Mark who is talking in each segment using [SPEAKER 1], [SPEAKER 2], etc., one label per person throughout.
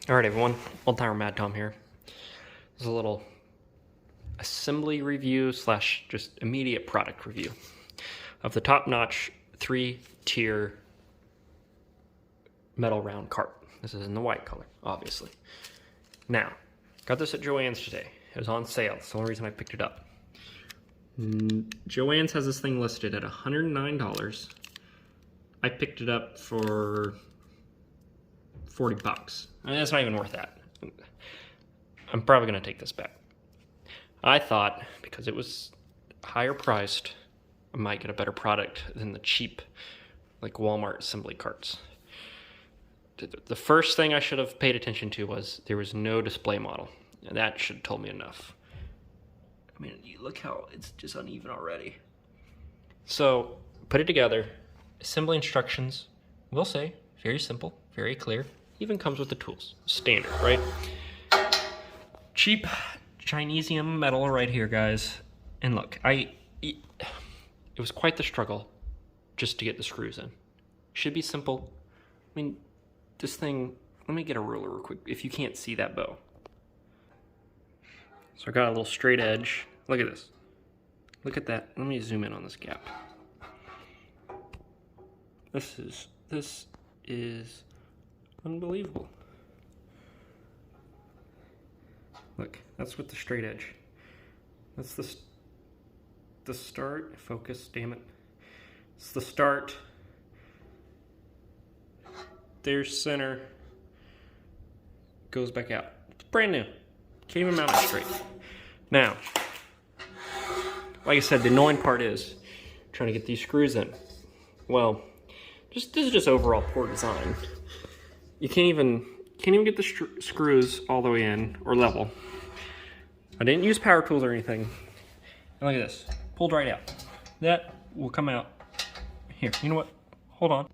[SPEAKER 1] Alright everyone, Old Timer Mad Tom here. This is a little assembly review slash just immediate product review of the top-notch 3-tier metal round cart. This is in the white color, obviously. Now, got this at Joann's today. It was on sale. That's the only reason I picked it up. Joann's has this thing listed at $109. I picked it up for $40. I mean, that's not even worth that. I'm probably gonna take this back. I thought because it was higher priced, I might get a better product than the cheap, like Walmart assembly carts. The first thing I should have paid attention to was there was no display model, and that should have told me enough. I mean, you look how it's just uneven already. So, put it together. Assembly instructions, we'll say, very simple, very clear. Even comes with the tools. Standard, right? Cheap Chinesium metal right here, guys. And look, it was quite the struggle just to get the screws in. Should be simple. I mean, this thing, let me get a ruler real quick if you can't see that bow. So I got a little straight edge. Look at this. Look at that. Let me zoom in on this gap. This is unbelievable. Look, that's with the straight edge. That's the start. Focus, damn it. It's the start. There's center. Goes back out. It's brand new. Can't even mount it straight. Now, like I said, the annoying part is trying to get these screws in. Well, this is just overall poor design. You can't even get the screws all the way in or level. I didn't use power tools or anything. And look at this, pulled right out. That will come out here. You know what? Hold on.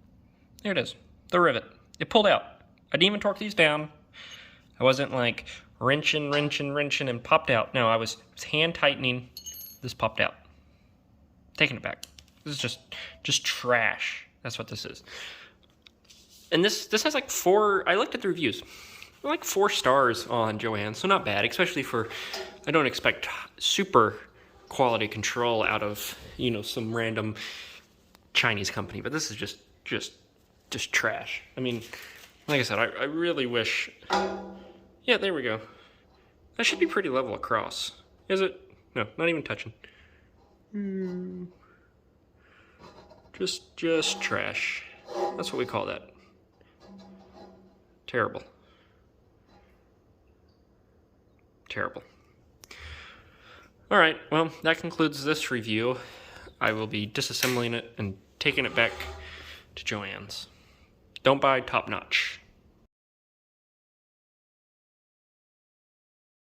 [SPEAKER 1] There it is, the rivet. It pulled out. I didn't even torque these down. I wasn't like wrenching and popped out. No, I was hand tightening. This popped out. Taking it back. This is just trash. That's what this is. And this has like I looked at the reviews, like 4 stars on Joann's, so not bad, especially for, I don't expect super quality control out of, you know, some random Chinese company, but this is just trash. I mean, like I said, I really wish, yeah, there we go. That should be pretty level across. Is it? No, not even touching. Just trash. That's what we call that. Terrible. Terrible. Alright, well, that concludes this review. I will be disassembling it and taking it back to Joann's. Don't buy top notch.